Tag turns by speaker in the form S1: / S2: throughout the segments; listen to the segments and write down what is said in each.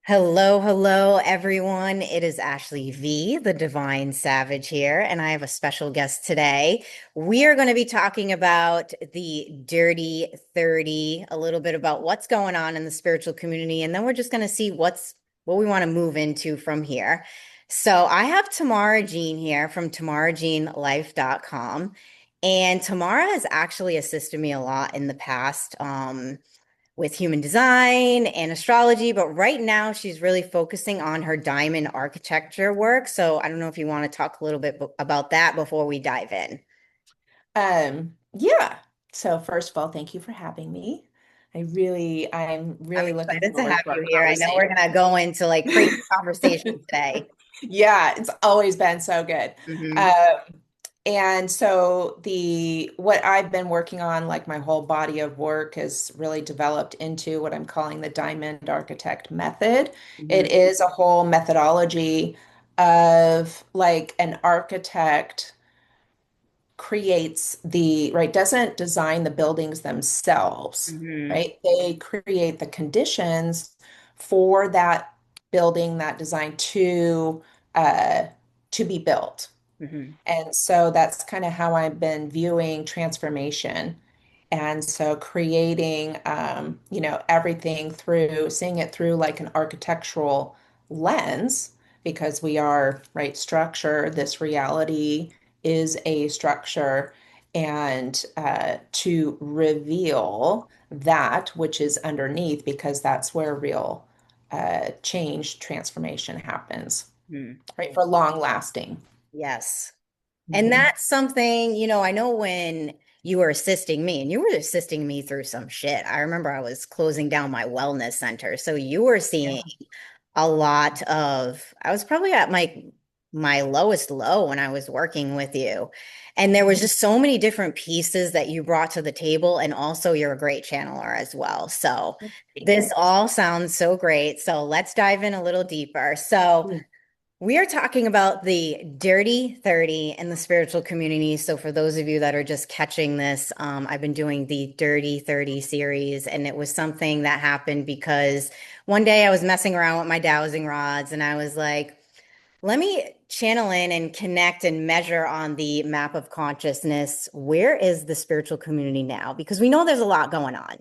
S1: Hello, hello, everyone. It is Ashley V, the Divine Savage here, and I have a special guest today. We are going to be talking about the Dirty 30, a little bit about what's going on in the spiritual community, and then we're just going to see what we want to move into from here. So I have Tamara Jean here from tamarajeanlife.com, and Tamara has actually assisted me a lot in the past. With human design and astrology, but right now she's really focusing on her diamond architecture work. So I don't know if you want to talk a little bit about that before we dive in.
S2: Yeah. So first of all, thank you for having me. I'm
S1: I'm
S2: really looking
S1: excited to
S2: forward
S1: have
S2: to our
S1: you here. I know we're
S2: conversation.
S1: going to go into like crazy conversation today.
S2: Yeah, it's always been so good.
S1: Hmm.
S2: Um, and so the what I've been working on, like my whole body of work, is really developed into what I'm calling the Diamond Architect method.
S1: Hmm.
S2: It is a whole methodology of like an architect creates right, doesn't design the buildings themselves,
S1: Hmm.
S2: right? They create the conditions for that building, that design uh, to be built.
S1: Hmm.
S2: And so that's kind of how I've been viewing transformation. And so creating, everything through, seeing it through like an architectural lens, because we are, right, structure, this reality is a structure, and to reveal that which is underneath, because that's where real change, transformation happens,
S1: Hmm.
S2: right, for long lasting.
S1: Yes. And
S2: Mhm.
S1: that's something, I know when you were assisting me and you were assisting me through some shit. I remember I was closing down my wellness center. So you were seeing
S2: Yeah.
S1: a lot of, I was probably at my lowest low when I was working with you. And there was just so many different pieces that you brought to the table. And also you're a great channeler as well. So
S2: Thank
S1: this
S2: you.
S1: all sounds so great. So let's dive in a little deeper. So we are talking about the Dirty 30 in the spiritual community. So, for those of you that are just catching this, I've been doing the Dirty 30 series, and it was something that happened because one day I was messing around with my dowsing rods and I was like, let me channel in and connect and measure on the map of consciousness. Where is the spiritual community now? Because we know there's a lot going on.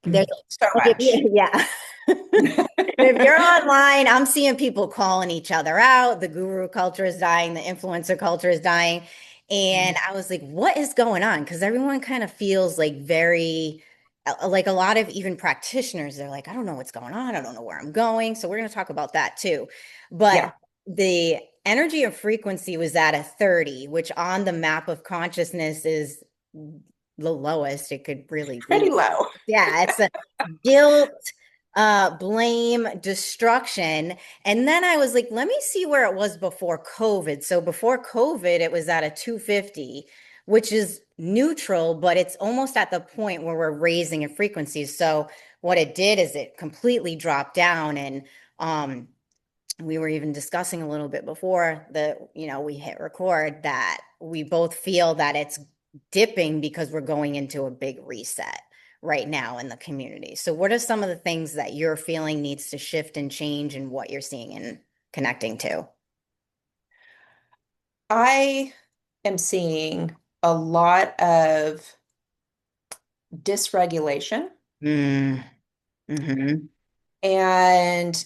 S1: There's
S2: So
S1: like
S2: much.
S1: yeah. If you're online, I'm seeing people calling each other out. The guru culture is dying, the influencer culture is dying. And I was like, what is going on? Because everyone kind of feels like very, like a lot of even practitioners, they're like, I don't know what's going on. I don't know where I'm going. So we're going to talk about that too. But
S2: Yeah,
S1: the energy of frequency was at a 30, which on the map of consciousness is the lowest it could really
S2: pretty
S1: be.
S2: low.
S1: Yeah, it's a guilt, blame, destruction. And then I was like, let me see where it was before COVID. So before COVID, it was at a 250, which is neutral, but it's almost at the point where we're raising in frequencies. So what it did is it completely dropped down. And we were even discussing a little bit before we hit record that we both feel that it's dipping because we're going into a big reset right now in the community. So what are some of the things that you're feeling needs to shift and change and what you're seeing and connecting to?
S2: I am seeing a lot of dysregulation
S1: Mm, hmm.
S2: and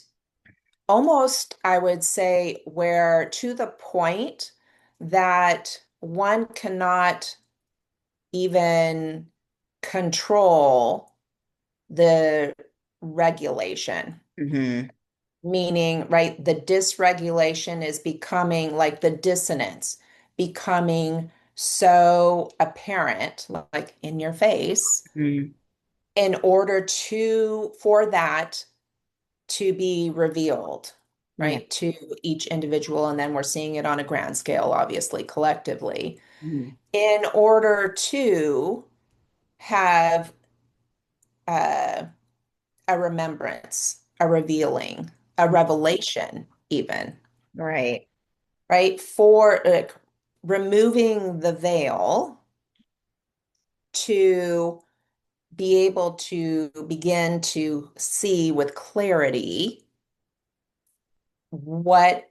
S2: almost, I would say, where to the point that one cannot even control the regulation.
S1: Hmm.
S2: Meaning, right, the dysregulation is becoming like the dissonance, becoming so apparent, like in your face,
S1: Hmm.
S2: in order for that to be revealed,
S1: Yeah.
S2: right, to each individual. And then we're seeing it on a grand scale, obviously, collectively,
S1: Mhm.
S2: in order to have uh, a remembrance, a revealing, a revelation, even.
S1: Right.
S2: Right? For removing the veil to be able to begin to see with clarity what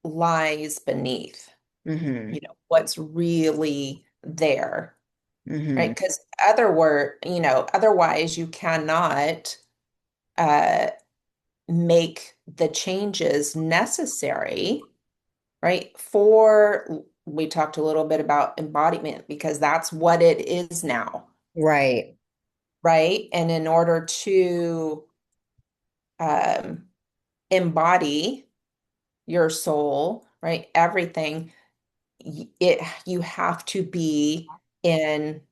S2: lies beneath,
S1: Mm-hmm.
S2: what's really there,
S1: Mm-hmm.
S2: right? Because otherwise you cannot uh, make the changes necessary, right? We talked a little bit about embodiment because that's what it is now,
S1: Right.
S2: right? And in order to um, embody your soul, right? Everything, you have to be in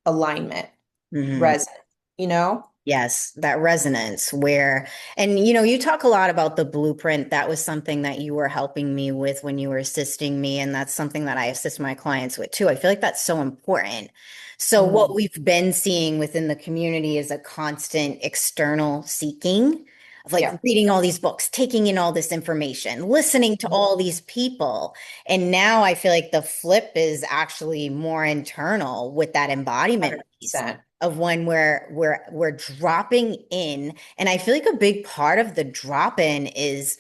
S2: alignment,
S1: Mm-hmm.
S2: resonance, you know?
S1: Yes, that resonance where, and you talk a lot about the blueprint. That was something that you were helping me with when you were assisting me. And that's something that I assist my clients with too. I feel like that's so important. So, what
S2: Mm,
S1: we've been seeing within the community is a constant external seeking of like
S2: yeah.
S1: reading all these books, taking in all this information, listening to all these people. And now I feel like the flip is actually more internal with that embodiment piece
S2: 100%.
S1: of when we're dropping in. And I feel like a big part of the drop in is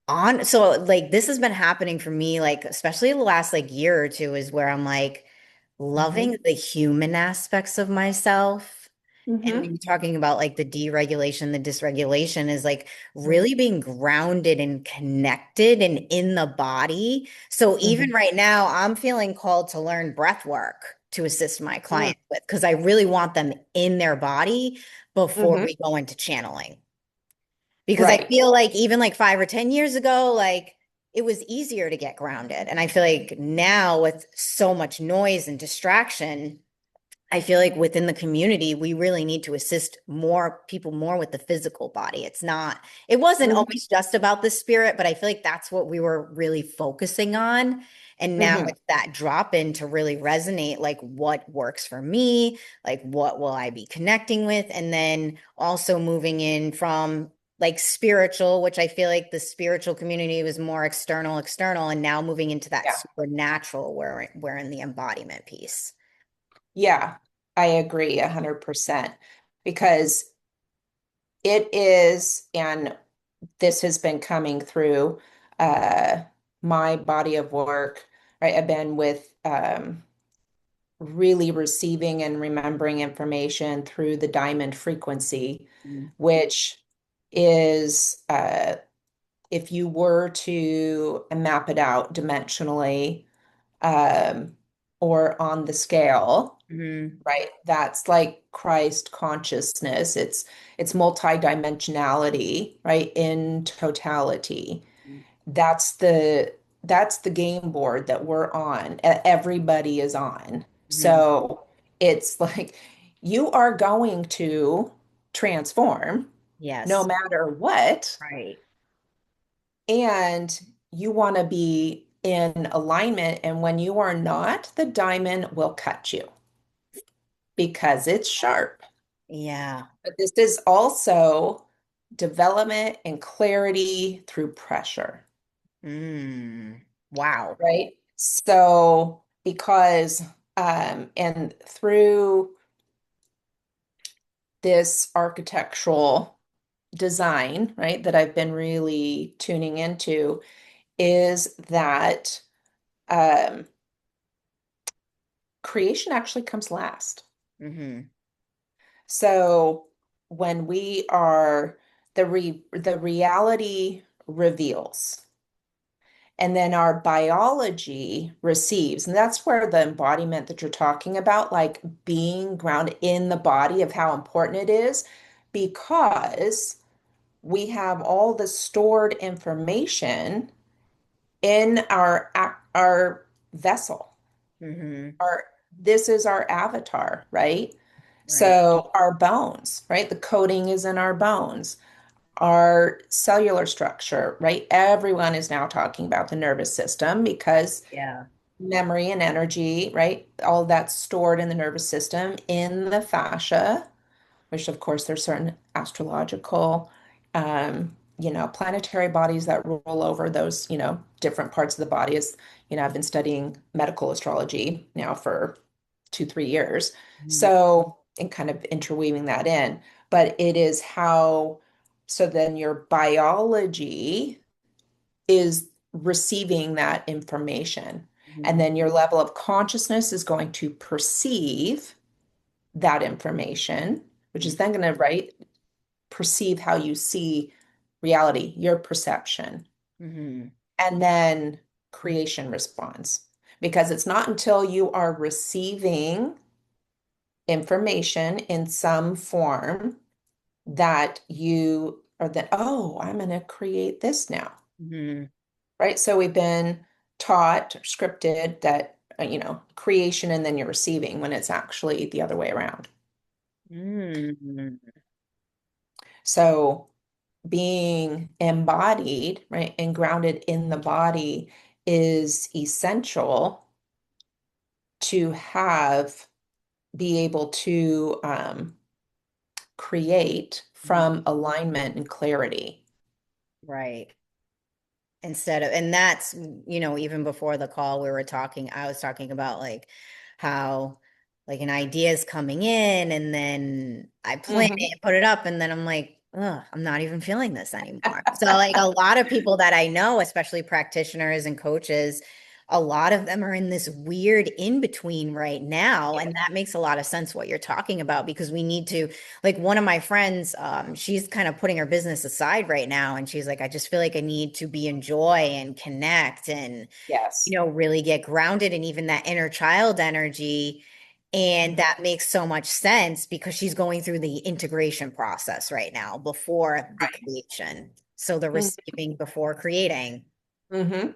S1: on, so like this has been happening for me, like especially the last like year or two, is where I'm like
S2: Hmm.
S1: loving the human aspects of myself. And when
S2: Hmm.
S1: you're talking about like the deregulation, the dysregulation is like really being grounded and connected and in the body. So even
S2: Hmm.
S1: right now, I'm feeling called to learn breath work to assist my
S2: Hmm.
S1: clients with, because I really want them in their body before
S2: Hmm.
S1: we go into channeling. Because I
S2: Right.
S1: feel like even like 5 or 10 years ago, like it was easier to get grounded. And I feel like now with so much noise and distraction, I feel like within the community, we really need to assist more people more with the physical body. It wasn't
S2: Hmm.
S1: always just about the spirit, but I feel like that's what we were really focusing on. And now
S2: Hmm.
S1: it's that drop in to really resonate like what works for me, like what will I be connecting with? And then also moving in from like spiritual, which I feel like the spiritual community was more external, and now moving into that
S2: Yeah.
S1: supernatural where we're in the embodiment piece.
S2: Yeah. I agree 100% because it is, and this has been coming through uh, my body of work, right? I've been with really receiving and remembering information through the diamond frequency, which is, if you were to map it out dimensionally um, or on the scale,
S1: Mhm.
S2: right? That's like Christ consciousness. It's multidimensionality, right? In totality. That's the that's the game board that we're on. Everybody is on.
S1: Mhm.
S2: So it's like you are going to transform no
S1: Yes.
S2: matter what,
S1: Right.
S2: and you want to be in alignment. And when you are not, the diamond will cut you because it's sharp.
S1: Yeah.
S2: But this is also development and clarity through pressure,
S1: Wow.
S2: right? So, because, and through this architectural design, right, that I've been really tuning into, is that um, creation actually comes last.
S1: Hmm.
S2: So, when we are, the reality reveals. And then our biology receives. And that's where the embodiment that you're talking about, like being grounded in the body, of how important it is, because we have all the stored information in our vessel.
S1: Hmm.
S2: Our This is our avatar, right?
S1: Right.
S2: So our bones, right? The coding is in our bones, our cellular structure, right? Everyone is now talking about the nervous system because
S1: Yeah.
S2: memory and energy, right? All that's stored in the nervous system in the fascia, which of course there's certain astrological, planetary bodies that rule over those, different parts of the body. As I've been studying medical astrology now for 2, 3 years.
S1: Mhm.
S2: So, and kind of interweaving that in, but it is how, so then your biology is receiving that information. And
S1: Mhm.
S2: then your level of consciousness is going to perceive that information, which is then going to, right, perceive how you see reality, your perception.
S1: Mhm.
S2: And then creation responds. Because it's not until you are receiving information in some form that you are that, oh, I'm going to create this now,
S1: Mhm.
S2: right? So we've been taught, scripted that, creation and then you're receiving when it's actually the other way around.
S1: Mhm.
S2: So being embodied, right, and grounded in the body is essential to be able to create
S1: Mhm.
S2: from alignment and clarity.
S1: Right. Instead of, and that's, even before the call we were talking, I was talking about like how like an idea is coming in and then I plan
S2: Mhm.
S1: it, put it up, and then I'm like, ugh, I'm not even feeling this anymore. So like a lot of people that I know, especially practitioners and coaches, a lot of them are in this weird in between right now.
S2: Yeah.
S1: And that makes a lot of sense what you're talking about because we need to, like one of my friends, she's kind of putting her business aside right now. And she's like, I just feel like I need to be in joy and connect and,
S2: Yes.
S1: really get grounded in even that inner child energy. And
S2: Mhm.
S1: that makes so much sense because she's going through the integration process right now before the
S2: Right.
S1: creation. So the receiving before creating.
S2: Mm-hmm.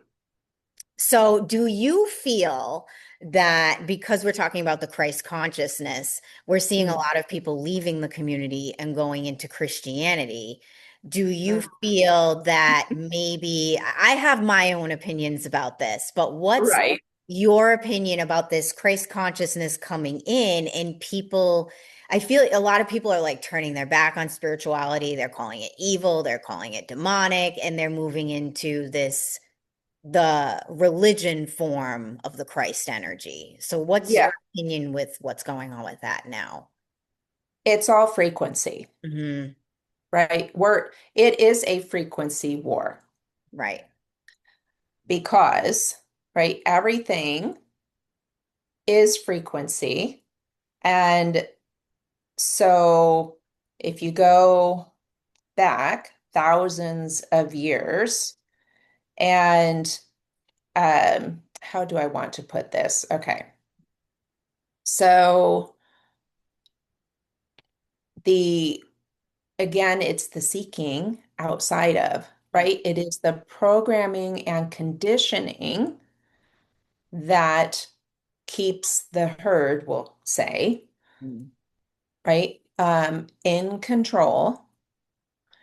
S1: So, do you feel that because we're talking about the Christ consciousness, we're seeing a
S2: Mm-hmm.
S1: lot of people leaving the community and going into Christianity? Do you feel that maybe I have my own opinions about this, but what's
S2: Right.
S1: your opinion about this Christ consciousness coming in and people? I feel a lot of people are like turning their back on spirituality. They're calling it evil, they're calling it demonic, and they're moving into the religion form of the Christ energy. So what's
S2: Yeah.
S1: your opinion with what's going on with that now?
S2: It's all frequency,
S1: Hmm.
S2: right? It is a frequency war
S1: Right.
S2: because, right, everything is frequency. And so if you go back thousands of years, and how do I want to put this? Okay. So the again, it's the seeking outside of, right? It is the programming and conditioning that keeps the herd, we'll say,
S1: Mhm.
S2: right? In control.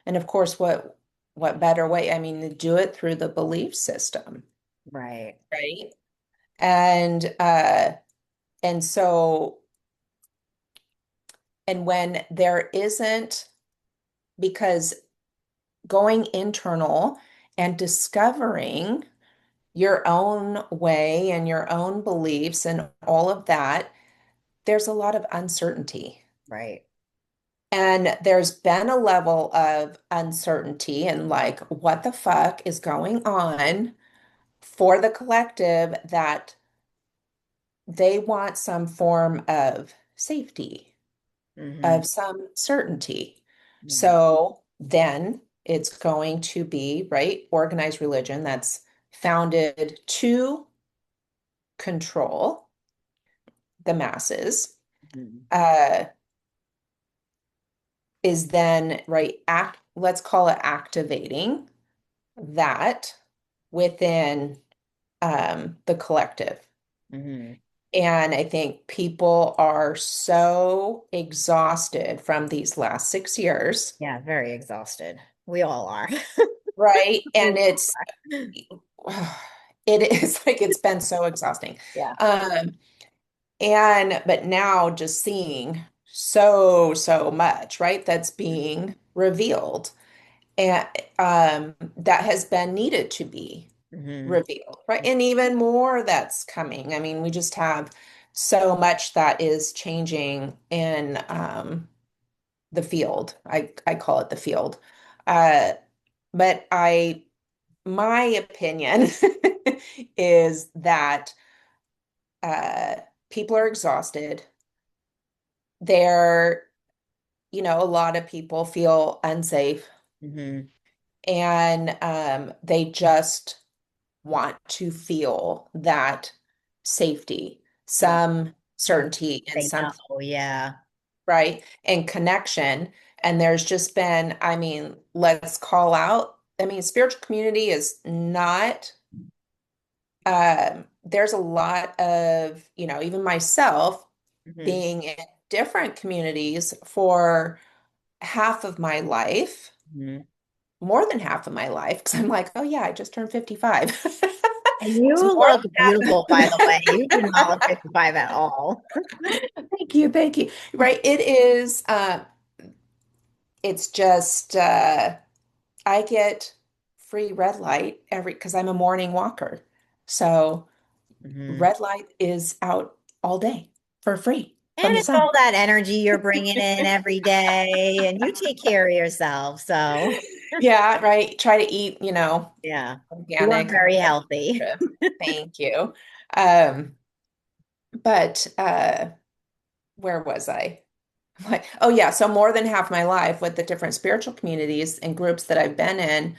S2: And of course, what better way? I mean, to do it through the belief system,
S1: Right.
S2: right? And and so and when there isn't, because going internal and discovering your own way and your own beliefs and all of that, there's a lot of uncertainty.
S1: Right.
S2: And there's been a level of uncertainty and like, what the fuck is going on for the collective that they want some form of safety,
S1: Hmm.
S2: of some certainty.
S1: Hmm.
S2: So then it's going to be, right, organized religion that's founded to control the masses,
S1: Hmm.
S2: uh, is then, right, let's call it activating that within the collective.
S1: Hmm.
S2: And I think people are so exhausted from these last 6 years,
S1: Yeah, very exhausted. We all are.
S2: right?
S1: We
S2: And
S1: all
S2: it's
S1: are.
S2: it is like it's been so exhausting.
S1: Yeah.
S2: Um, but now just seeing so much, right, that's being revealed and that has been needed to be
S1: Hmm.
S2: revealed, right? And even more that's coming. I mean, we just have so much that is changing in the field. I call it the field. Uh, but I my opinion is that uh, people are exhausted. They're, a lot of people feel unsafe
S1: Hmm.
S2: and they just want to feel that safety,
S1: Yeah.
S2: some certainty, and
S1: They
S2: some,
S1: know. Yeah.
S2: right, and connection. And there's just been, I mean, let's call out, I mean, spiritual community is not, there's a lot of, even myself
S1: Hmm.
S2: being in different communities for half of my life,
S1: Hmm.
S2: more than half of my life, because I'm like, oh yeah, I just turned 55.
S1: And you
S2: It's more
S1: look
S2: than
S1: beautiful, by the way. You do not look
S2: half.
S1: 55 at all.
S2: Thank you, thank you. Right, it is. It's just I get free red light every because I'm a morning walker, so
S1: Hmm.
S2: red light is out all day for free
S1: And
S2: from the
S1: it's all
S2: sun.
S1: that energy you're bringing in every day, and you take care of yourself. So,
S2: Yeah, right. Try to eat,
S1: yeah, you are
S2: organic.
S1: very healthy.
S2: Thank you. Um, but where was I? Like, oh yeah, so more than half my life with the different spiritual communities and groups that I've been in,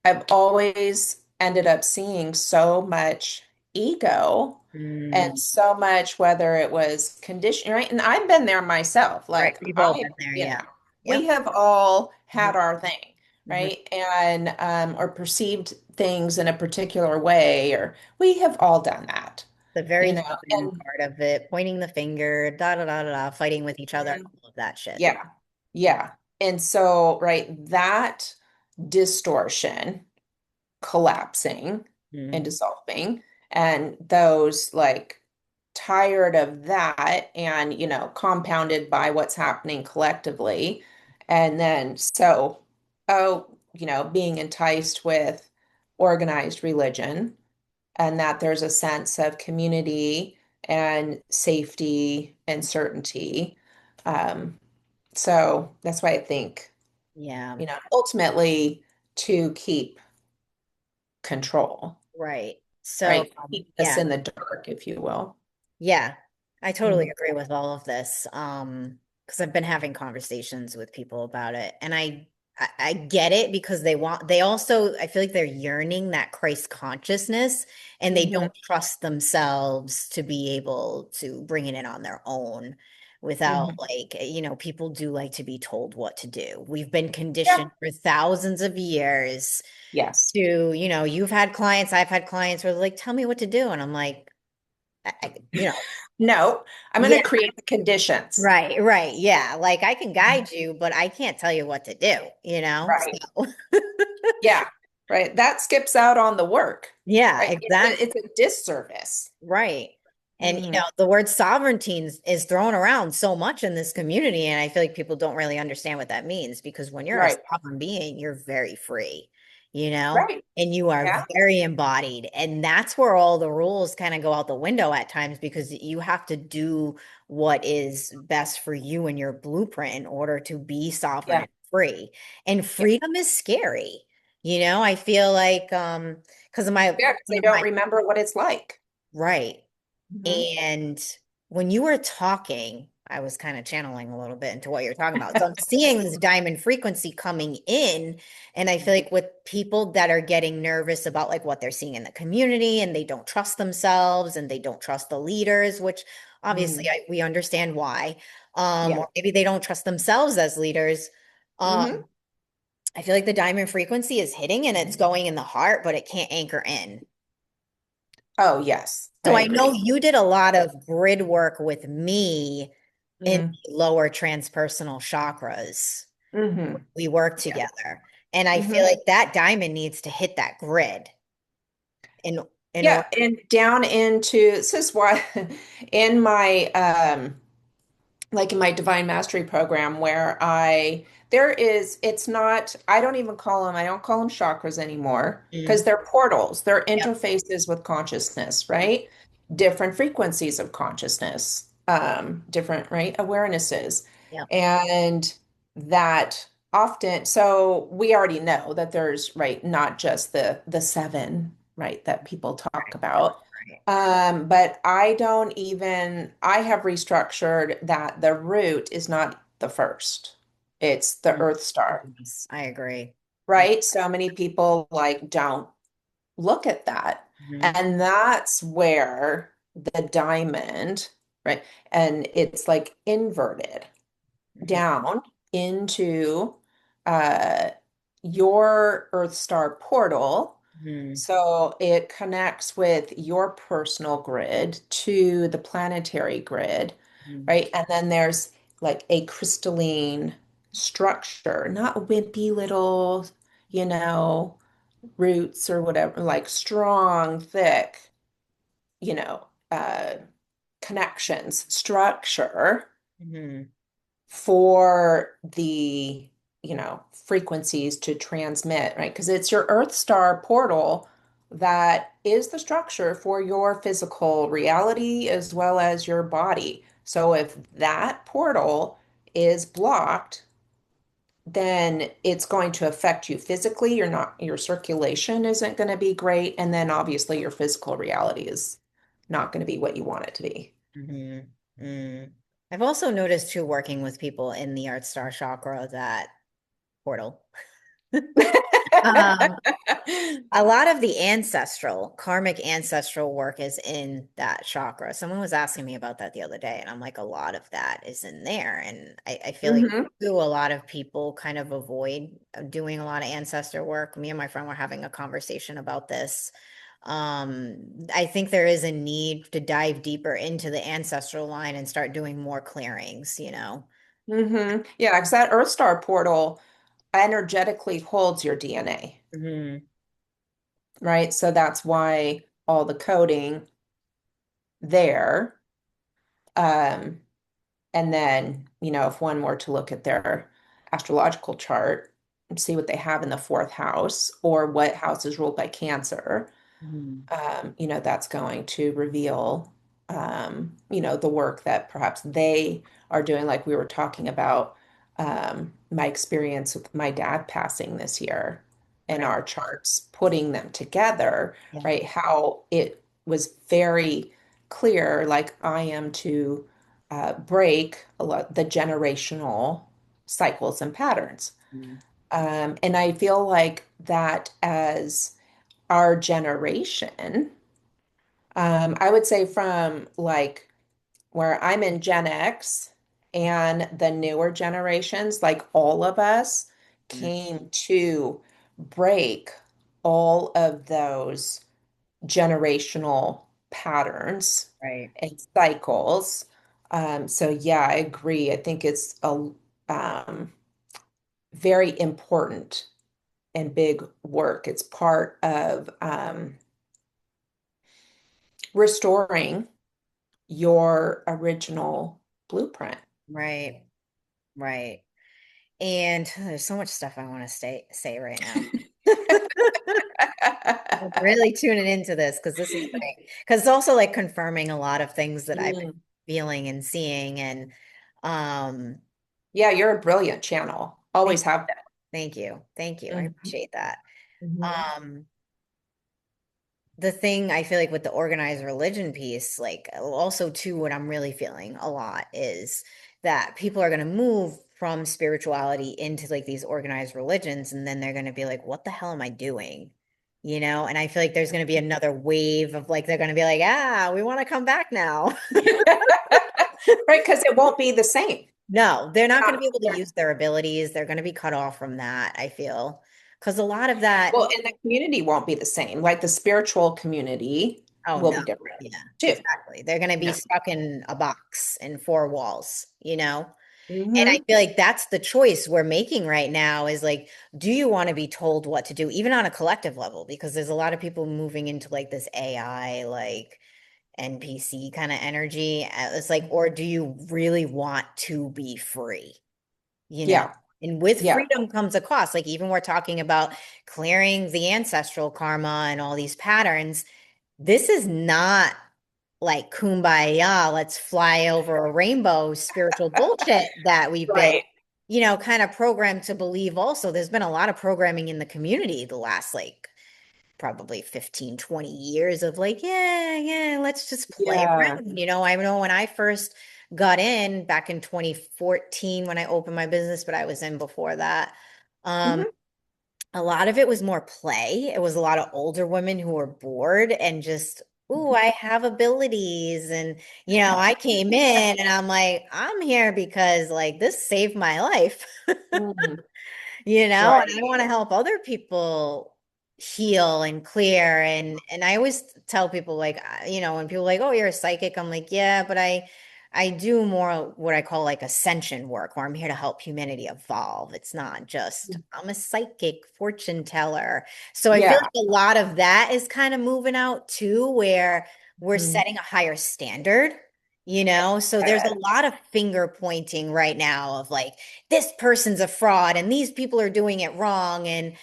S2: I've always ended up seeing so much ego and
S1: Mm,
S2: so much, whether it was condition, right? And I've been there myself.
S1: right.
S2: Like
S1: We've all been there.
S2: you
S1: Yeah.
S2: know, we
S1: Yep.
S2: have all had
S1: Hmm.
S2: our thing,
S1: Hmm.
S2: right? And or perceived things in a particular way, or we have all done that,
S1: The very human
S2: and
S1: part of it, pointing the finger, da da da da da, fighting with each other,
S2: Mhm.
S1: all of that shit.
S2: Yeah, yeah. And so, right, that distortion collapsing and
S1: Mm.
S2: dissolving, and those like tired of that, and compounded by what's happening collectively. And then, so, oh, being enticed with organized religion, and that there's a sense of community and safety and certainty. Um, so that's why I think,
S1: Yeah.
S2: ultimately to keep control,
S1: Right. So,
S2: right? Keep us
S1: yeah.
S2: in the dark, if you will.
S1: Yeah, I totally
S2: Mhm.
S1: agree with all of this. Because I've been having conversations with people about it, and I get it because they also, I feel like they're yearning that Christ consciousness, and they
S2: Mhm.
S1: don't trust themselves to be able to bring it in on their own without,
S2: Mhm.
S1: like, people do like to be told what to do. We've been
S2: Yeah.
S1: conditioned for thousands of years
S2: Yes.
S1: to, you've had clients, I've had clients where they're like, tell me what to do. And I'm like, I, you know,
S2: No, I'm going
S1: yeah,
S2: to create the conditions.
S1: right, right. Yeah. Like I can guide you, but I can't tell you what to do, you know?
S2: Right.
S1: So,
S2: Yeah. Right. That skips out on the work.
S1: yeah,
S2: Right.
S1: exactly.
S2: It's a disservice.
S1: Right. And
S2: Mhm.
S1: the word sovereignty is thrown around so much in this community, and I feel like people don't really understand what that means because when you're a
S2: Right.
S1: sovereign being, you're very free,
S2: Right.
S1: and you are
S2: Yeah.
S1: very embodied. And that's where all the rules kind of go out the window at times because you have to do what is best for you and your blueprint in order to be sovereign
S2: Yeah.
S1: and free. And
S2: Yeah.
S1: freedom is scary. I feel like because of my
S2: Yeah. Because
S1: one
S2: they
S1: of
S2: don't
S1: my
S2: remember what it's like.
S1: right.
S2: Mhm.
S1: And when you were talking, I was kind of channeling a little bit into what you're talking about. So I'm seeing this diamond frequency coming in. And I feel like with people that are getting nervous about like what they're seeing in the community and they don't trust themselves and they don't trust the leaders, which obviously
S2: Mhm.
S1: we understand why.
S2: Yeah.
S1: Or maybe they don't trust themselves as leaders.
S2: Hmm.
S1: I feel like the diamond frequency is hitting and it's going in the heart, but it can't anchor in.
S2: Oh, yes. I
S1: So I know
S2: agree.
S1: you did a lot of grid work with me in
S2: Hmm.
S1: the lower transpersonal chakras.
S2: Hmm.
S1: We worked
S2: Yeah.
S1: together. And I feel
S2: Hmm.
S1: like that diamond needs to hit that grid in in
S2: Yeah.
S1: order.
S2: And down into, this is why in my, like in my Divine Mastery program where it's not, I don't call them chakras anymore because
S1: Mm,
S2: they're portals, they're
S1: yep,
S2: interfaces with consciousness, right? Different frequencies of consciousness, different, right? Awarenesses.
S1: yep.
S2: And that often, so we already know that there's, right, not just the seven, right, that people talk
S1: Right,
S2: about.
S1: right.
S2: But I have restructured that the root is not the first. It's the
S1: Mm.
S2: Earth Star,
S1: Yes, I agree. I,
S2: right? So many people like don't look at that.
S1: mhm,
S2: And that's where the diamond, right? And it's like inverted
S1: mhm,
S2: down into uh, your Earth Star portal.
S1: mhm,
S2: So it connects with your personal grid to the planetary grid,
S1: mhm.
S2: right? And then there's like a crystalline structure, not wimpy little, you know, roots or whatever, like strong, thick, you know, connections, structure
S1: Mhm.
S2: for the, frequencies to transmit, right? Because it's your Earth Star portal that is the structure for your physical reality as well as your body. So if that portal is blocked, then it's going to affect you physically. Your circulation isn't going to be great. And then obviously your physical reality is not going to be what you want it to be.
S1: Mhm. Mm. I've also noticed too, working with people in the Art Star chakra, that portal. Um, a lot of the ancestral, karmic ancestral work is in that chakra. Someone was asking me about that the other day, and I'm like, a lot of that is in there. And I feel like
S2: Hmm.
S1: too, a lot of people kind of avoid doing a lot of ancestor work. Me and my friend were having a conversation about this. I think there is a need to dive deeper into the ancestral line and start doing more clearings, you know?
S2: Yeah, because that Earth Star portal energetically holds your DNA,
S1: Hmm.
S2: right? So that's why all the coding there. Um, and then, if one were to look at their astrological chart and see what they have in the fourth house or what house is ruled by Cancer,
S1: Hmm.
S2: that's going to reveal, the work that perhaps they are doing, like we were talking about, my experience with my dad passing this year and
S1: Right.
S2: our charts, putting them together,
S1: Yeah.
S2: right? How it was very clear, like I am to break a lot the generational cycles and patterns.
S1: Mm.
S2: And I feel like that as our generation, I would say from like where I'm in Gen X and the newer generations, like all of us
S1: Mm.
S2: came to break all of those generational patterns
S1: Right.
S2: and cycles. So yeah, I agree. I think it's a very important and big work. It's part of restoring your original blueprint.
S1: Right. Right. And there's so much stuff I want to say right now. I'm really tuning into this because this is great. Because it's also like confirming a lot of things that I've been
S2: Mm.
S1: feeling and seeing. And um,
S2: Yeah, you're a brilliant channel.
S1: thank,
S2: Always have
S1: thank you. Thank you. I
S2: been.
S1: appreciate that.
S2: Mhm.
S1: Um, the thing I feel like with the organized religion piece, like also too, what I'm really feeling a lot is that people are going to move from spirituality into like these organized religions, and then they're going to be like, what the hell am I doing? You know, and I feel like there's going to be another wave of like, they're going to be like, ah, we want to come back now.
S2: Right, because it won't be the same.
S1: No, they're not going to
S2: Um,
S1: be able to use their abilities. They're going to be cut off from that, I feel. Because a lot of that,
S2: well, and the community won't be the same. Like the spiritual community
S1: oh
S2: will
S1: no.
S2: be different
S1: Yeah,
S2: too.
S1: exactly. They're going to be
S2: Yeah.
S1: stuck in a box in four walls, you know? And I
S2: Hmm.
S1: feel like that's the choice we're making right now is like, do you want to be told what to do, even on a collective level? Because there's a lot of people moving into like this AI, like NPC kind of energy. It's like, or do you really want to be free? You know?
S2: Yeah.
S1: And with
S2: Yeah.
S1: freedom comes a cost. Like even we're talking about clearing the ancestral karma and all these patterns. This is not like kumbaya, let's fly over a rainbow spiritual bullshit that we've been
S2: Right.
S1: kind of programmed to believe also there's been a lot of programming in the community the last like probably 15, 20 years of like, yeah, yeah, let's just play
S2: Yeah.
S1: around. I know when I first got in back in 2014 when I opened my business, but I was in before that. Um,
S2: Hmm.
S1: a lot of it was more play. It was a lot of older women who were bored and just, ooh, I have abilities. And, I came in and I'm like, I'm here because like this saved my life.
S2: Mm,
S1: And I
S2: right.
S1: want to help other people heal and clear. And I always tell people like, when people are like, oh, you're a psychic, I'm like, yeah, but I do more what I call like ascension work, where I'm here to help humanity evolve. It's not just I'm a psychic fortune teller. So I feel
S2: Yeah.
S1: like a lot of that is kind of moving out too, where we're
S2: Mm.
S1: setting a higher standard. So there's a lot of finger pointing right now of like, this person's a fraud and these people are doing it wrong. And,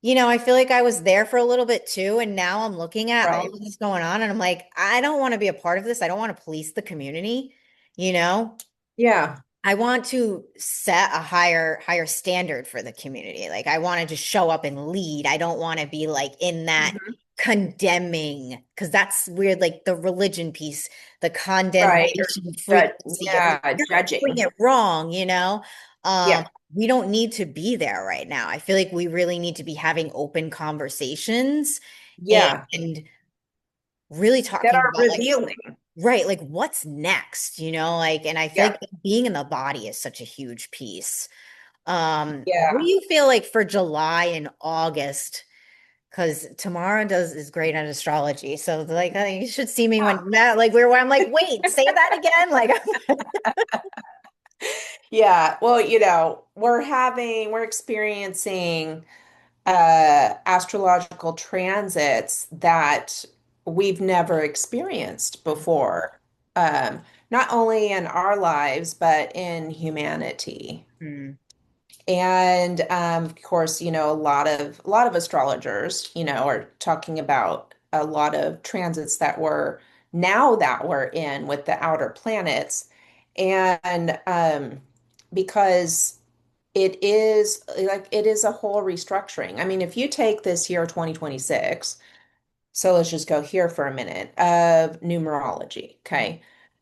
S1: I feel like I was there for a little bit too. And now I'm looking at all
S2: Right.
S1: of this going on and I'm like, I don't want to be a part of this. I don't want to police the community. You know,
S2: Yeah.
S1: I want to set a higher standard for the community. Like I want to just show up and lead. I don't want to be like in that
S2: Mhm.
S1: condemning because that's weird. Like the religion piece, the
S2: Right. Or
S1: condemnation frequency of like you're doing
S2: judging.
S1: it wrong. Um,
S2: Yeah.
S1: we don't need to be there right now. I feel like we really need to be having open conversations
S2: Yeah.
S1: and really
S2: That
S1: talking
S2: are
S1: about like
S2: revealing.
S1: right, like what's next, like, and I feel
S2: Yeah.
S1: like being in the body is such a huge piece. What do
S2: Yeah.
S1: you feel like for July and August? Because tomorrow is great at astrology. So like you should see me when like where I'm like, wait, say that again. Like
S2: Yeah. Well, we're experiencing astrological transits that we've never experienced before. Um, Not only in our lives, but in humanity.
S1: Mhm.
S2: And of course, a lot of astrologers, are talking about a lot of transits that we're in with the outer planets. And because it is a whole restructuring. I mean, if you take this year 2026, so let's just go here for a minute of numerology, okay?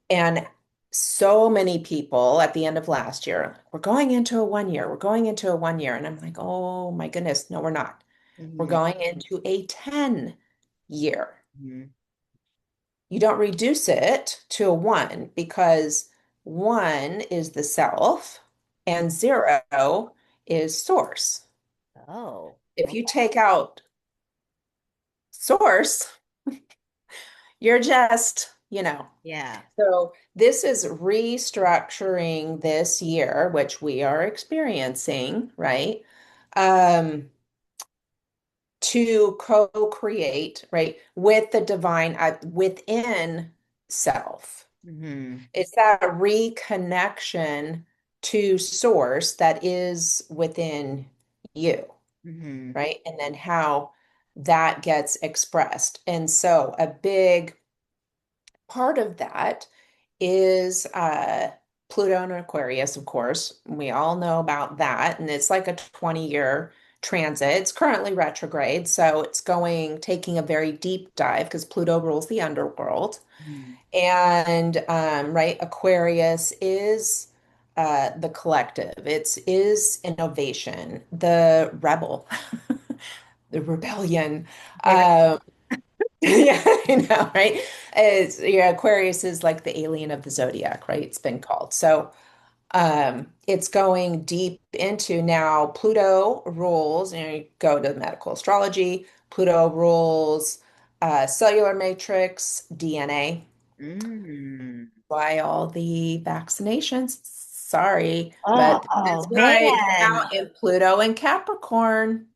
S2: And so many people at the end of last year, we're going into a 1 year, we're going into a 1 year. And I'm like, oh my goodness, no, we're not. We're
S1: Mhm.
S2: going into a 10 year.
S1: Mhm.
S2: You don't reduce it to a one because one is the self and zero is source.
S1: Oh,
S2: If you
S1: okay.
S2: take out source, you're just.
S1: Yeah.
S2: So this is restructuring this year, which we are experiencing, right? Um, to co-create, right, with the divine within self.
S1: Hmm.
S2: It's that reconnection to source that is within you,
S1: Hmm.
S2: right? And then how that gets expressed. And so a big part of that is Pluto and Aquarius, of course. We all know about that. And it's like a 20-year transit. It's currently retrograde, so it's taking a very deep dive because Pluto rules the underworld. And right, Aquarius is the collective. Is innovation, the rebel, the rebellion.
S1: Favorite.
S2: Um, yeah, I know, right? Aquarius is like the alien of the zodiac, right? It's been called. So it's going deep into now Pluto rules, you go to medical astrology, Pluto rules cellular matrix, DNA,
S1: Mm.
S2: why all the vaccinations. Sorry, but
S1: Oh
S2: that's right. Now
S1: man.
S2: in Pluto and Capricorn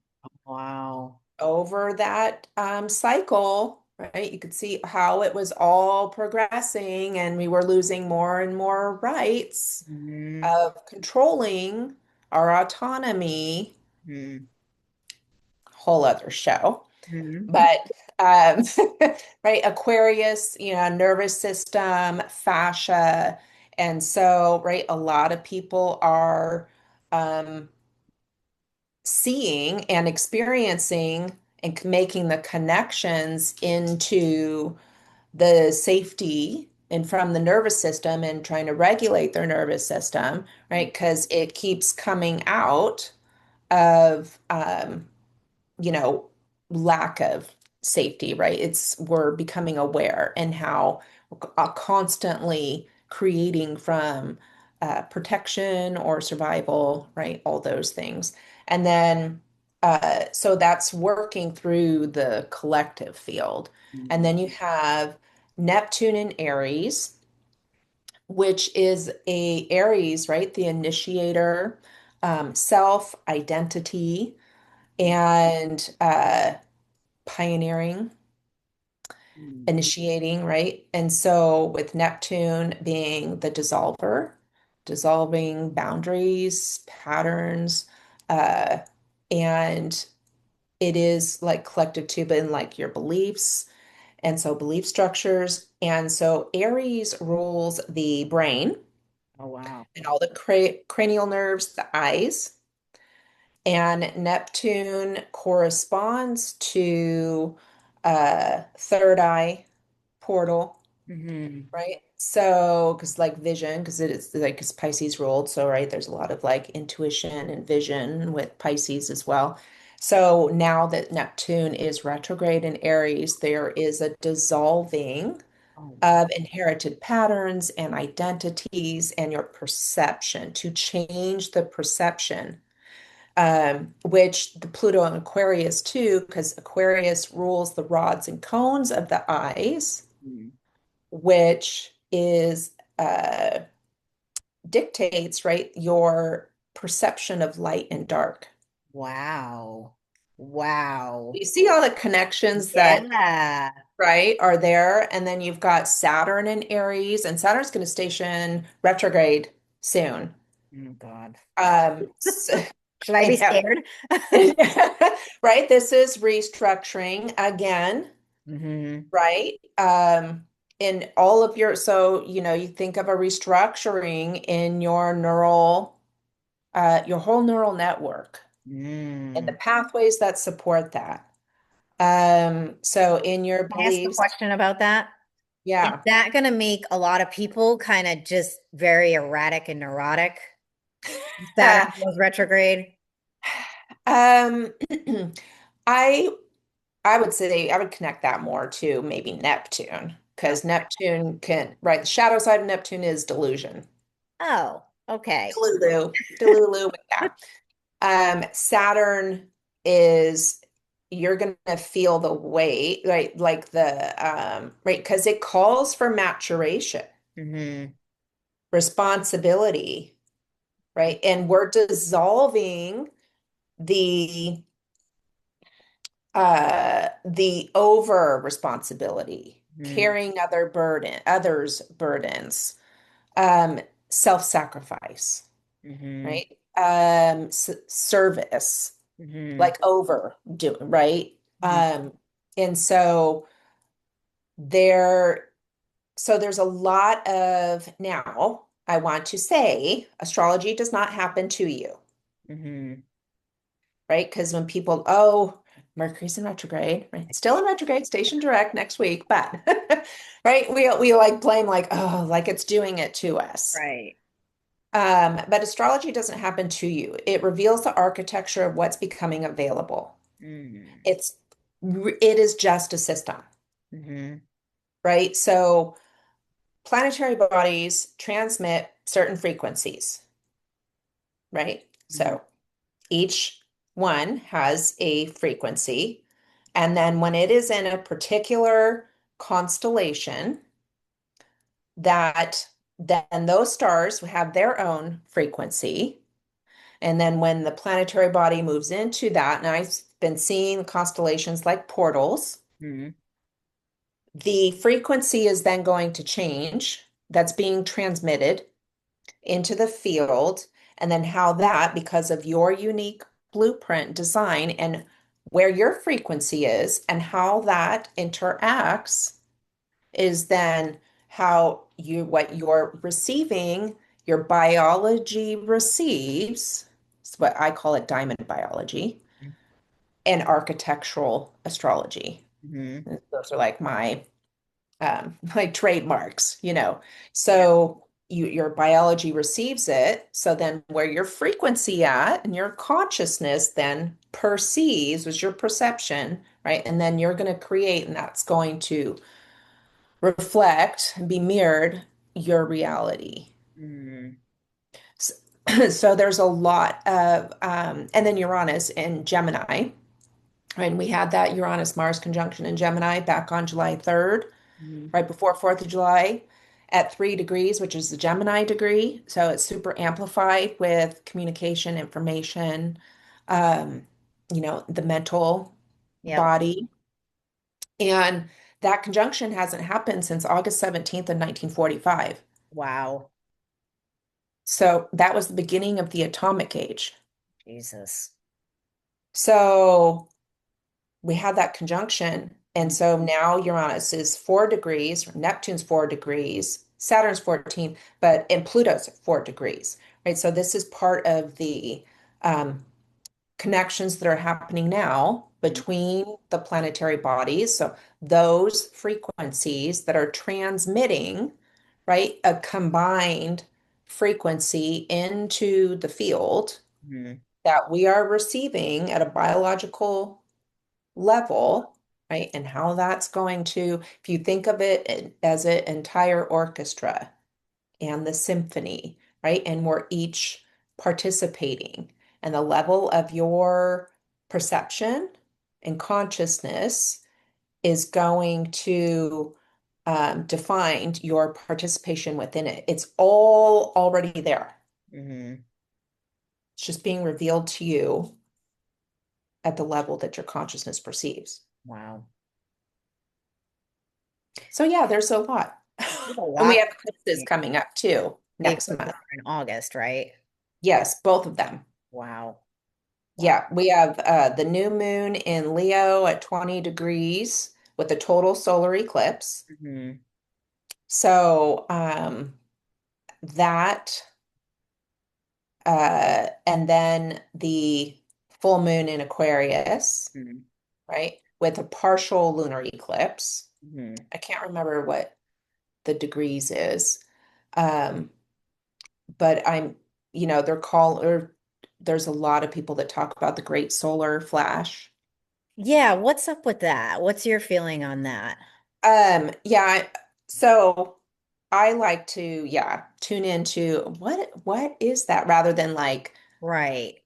S1: Wow.
S2: over that cycle, right? You could see how it was all progressing, and we were losing more and more rights
S1: Hmm.
S2: of controlling our autonomy.
S1: Hmm.
S2: Whole other show.
S1: Hmm.
S2: But um, right, Aquarius, nervous system, fascia. And so, right, a lot of people are. um, seeing and experiencing and making the connections into the safety and from the nervous system and trying to regulate their nervous system, right? Because it keeps coming out of you know, lack of safety, right? It's we're becoming aware and how constantly creating from protection or survival, right? All those things. And then, so that's working through the collective field. And
S1: Mhm.
S2: then you have Neptune in Aries, which is a Aries, right? The initiator, self, identity, and pioneering,
S1: Mhm.
S2: initiating, right? And so with Neptune being the dissolver, dissolving boundaries, patterns, uh, and it is like collective too, but in like your beliefs, and so belief structures. And so Aries rules the brain
S1: Oh, wow.
S2: and all the cranial nerves, the eyes. And Neptune corresponds to third eye portal,
S1: Hmm.
S2: right? So, because like vision, because it is like it's Pisces ruled. So, right, there's a lot of like intuition and vision with Pisces as well. So now that Neptune is retrograde in Aries, there is a dissolving
S1: Oh, wow.
S2: of inherited patterns and identities and your perception to change the perception, which the Pluto and Aquarius too, because Aquarius rules the rods and cones of the eyes,
S1: Mhm.
S2: which is dictates, right, your perception of light and dark.
S1: Wow. Wow.
S2: You see all the connections that,
S1: Yeah.
S2: right, are there, and then you've got Saturn in Aries, and Saturn's going to station retrograde soon.
S1: Oh, God.
S2: So
S1: Should I
S2: I
S1: be
S2: know.
S1: scared?
S2: Right? This is restructuring again,
S1: Hmm.
S2: right? In all of your, so, you think of a restructuring in your your whole neural network and the
S1: Mm.
S2: pathways that support that. So in your
S1: Can I ask a
S2: beliefs,
S1: question about that? Is
S2: yeah.
S1: that going to make a lot of people kind of just very erratic and neurotic? Saturn goes retrograde?
S2: Um, I I would say I would connect that more to maybe Neptune
S1: Oh,
S2: because Neptune can, right, the shadow side of Neptune is delusion.
S1: oh, okay.
S2: Delulu, Delulu, yeah. Saturn is you're gonna feel the weight, right? Like right, because it calls for maturation,
S1: Hmm.
S2: responsibility, right? And we're dissolving the the over responsibility,
S1: Hmm.
S2: carrying others' burdens, um, self-sacrifice,
S1: Hmm.
S2: right? Service,
S1: Hmm.
S2: like overdo, right? Um, and so there, so there's a lot of now, I want to say astrology does not happen to you,
S1: Hmm.
S2: right? Because when people, oh, Mercury's in retrograde, right? Still in retrograde, station direct next week, but right, we like blame like, oh, like it's doing it to us.
S1: Right.
S2: But astrology doesn't happen to you. It reveals the architecture of what's becoming available.
S1: Mm.
S2: It's it is just a system,
S1: Hmm.
S2: right? So planetary bodies transmit certain frequencies, right?
S1: Hmm.
S2: So each one has a frequency. And then when it is in a particular constellation, that then those stars have their own frequency. And then when the planetary body moves into that, and I've been seeing constellations like portals,
S1: Hmm.
S2: the frequency is then going to change. That's being transmitted into the field, and then how that, because of your unique blueprint design and where your frequency is and how that interacts is then how you what you're receiving, your biology receives, It's what I call it diamond biology, and architectural astrology.
S1: Mm-hmm.
S2: Those are like my like trademarks, you know.
S1: Yeah.
S2: So your biology receives it. So then where your frequency at and your consciousness then perceives was your perception, right? And then you're going to create, and that's going to reflect and be mirrored your reality.
S1: Mm-hmm.
S2: So, so there's a lot of, and then Uranus in Gemini. And we had that Uranus Mars conjunction in Gemini back on July 3rd, right before 4th of July at 3 degrees, which is the Gemini degree. So it's super amplified with communication, information, um, the mental
S1: Yep.
S2: body. And that conjunction hasn't happened since August 17th of 1945.
S1: Wow.
S2: So that was the beginning of the atomic age.
S1: Jesus.
S2: So we had that conjunction. And
S1: Mhm.
S2: so now Uranus is 4 degrees, Neptune's 4 degrees, Saturn's 14, and Pluto's 4 degrees, right? So this is part of the um, connections that are happening now between the planetary bodies. So those frequencies that are transmitting, right, a combined frequency into the field
S1: Mhm.
S2: that we are receiving at a biological level, right? And how that's going to, if you think of it as an entire orchestra and the symphony, right? And we're each participating, and the level of your perception and consciousness is going to define your participation within it. It's all already there.
S1: Mhm.
S2: It's just being revealed to you at the level that your consciousness perceives.
S1: Wow.
S2: So yeah, there's a lot.
S1: There's a
S2: And we
S1: lot.
S2: have quizzes coming up too
S1: The
S2: next
S1: eclipses
S2: month.
S1: are in August, right?
S2: Yes, both of them.
S1: Wow. Wow.
S2: Yeah, we have the new moon in Leo at 20 degrees with a total solar eclipse.
S1: Mhm.
S2: So that and then the full moon in Aquarius,
S1: Mhm.
S2: right, with a partial lunar eclipse.
S1: Mhm.
S2: I can't remember what the degrees is. Um, but they're called, or there's a lot of people that talk about the great solar flash.
S1: Yeah, what's up with that? What's your feeling on that?
S2: Yeah, so I like to, yeah, tune into what is that rather than like
S1: Right.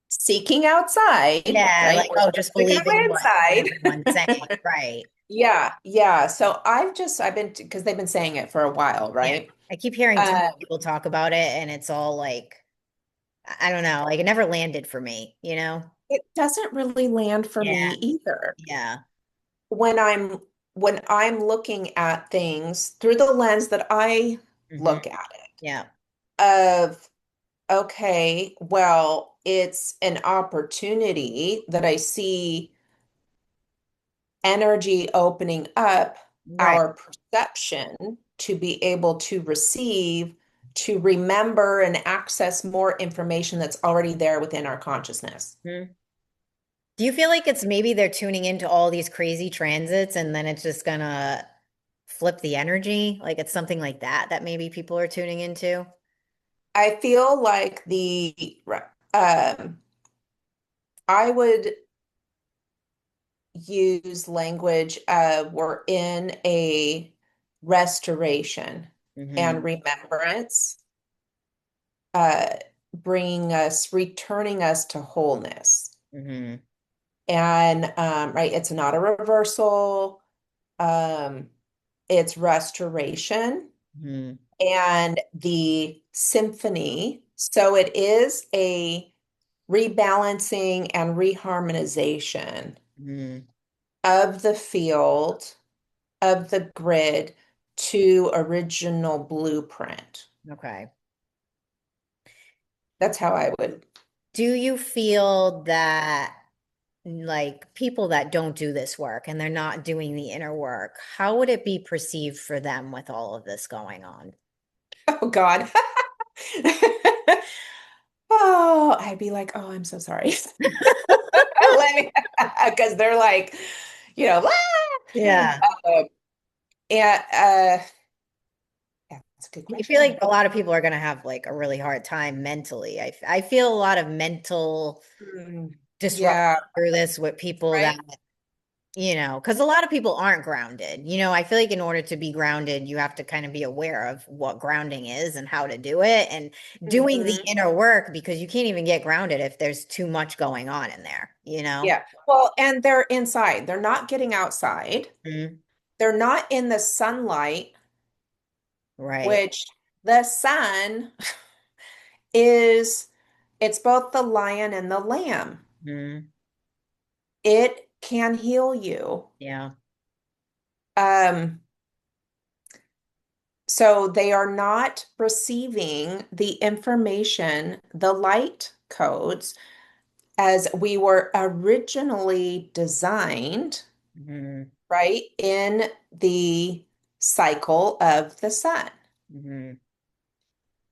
S2: seeking outside,
S1: Yeah,
S2: right?
S1: like,
S2: We're
S1: oh,
S2: supposed
S1: just
S2: to go
S1: believing what
S2: inside.
S1: everyone's saying. Right.
S2: Yeah, yeah. So I've been, because they've been saying it for a while,
S1: Yeah.
S2: right?
S1: I keep hearing too
S2: Uh,
S1: many people talk about it, and it's all like, I don't know, like it never landed for me, you know?
S2: it doesn't really land for
S1: Yeah.
S2: me either.
S1: Yeah.
S2: when I'm when I'm looking at things through the lens that I
S1: Hmm.
S2: look at
S1: Yeah.
S2: it of, okay, well, it's an opportunity that I see energy opening up
S1: Right.
S2: our perception to be able to receive, to remember and access more information that's already there within our consciousness.
S1: Mhm. Do you feel like it's maybe they're tuning into all these crazy transits and then it's just gonna flip the energy? Like it's something like that that maybe people are tuning into?
S2: I feel like um, I would use language of we're in a restoration and
S1: Hmm.
S2: remembrance, bringing us, returning us to wholeness.
S1: Hmm.
S2: And right, it's not a reversal, um, it's restoration
S1: Hmm.
S2: and the symphony. So it is a rebalancing and reharmonization
S1: Hmm.
S2: of the field, of the grid to original blueprint.
S1: Okay.
S2: That's how I would.
S1: Do you feel that like people that don't do this work and they're not doing the inner work, how would it be perceived for them with all of this going on?
S2: Oh God. oh, I'd be like, oh, I'm so sorry. Let me, because they're like, "Ah!"
S1: Yeah.
S2: And yeah, that's a good
S1: I feel like
S2: question.
S1: a lot of people are going to have like a really hard time mentally. I feel a lot of mental
S2: Mm,
S1: disruption
S2: yeah,
S1: through this with people that,
S2: right.
S1: because a lot of people aren't grounded. I feel like in order to be grounded, you have to kind of be aware of what grounding is and how to do it and doing the
S2: Hmm.
S1: inner work because you can't even get grounded if there's too much going on in there?
S2: Yeah. Well, and they're inside. They're not getting outside.
S1: Mhm.
S2: They're not in the sunlight,
S1: Right.
S2: which the sun is, it's both the lion and the lamb.
S1: Mhm.
S2: It can heal you.
S1: Yeah.
S2: Um, so they are not receiving the information, the light codes, as we were originally designed,
S1: Mhm.
S2: right, in the cycle of the sun.
S1: Mhm.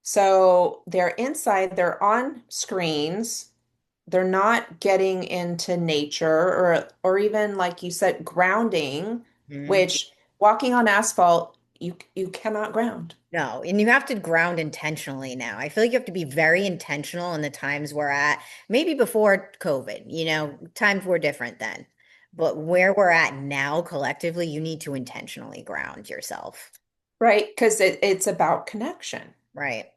S2: So they're inside, they're on screens, they're not getting into nature or even like you said, grounding,
S1: Mhm.
S2: which walking on asphalt, you cannot ground.
S1: No, and you have to ground intentionally now. I feel like you have to be very intentional in the times we're at. Maybe before COVID, times were different then. But where we're at now, collectively, you need to intentionally ground yourself.
S2: Right? Because it's about connection,
S1: Right.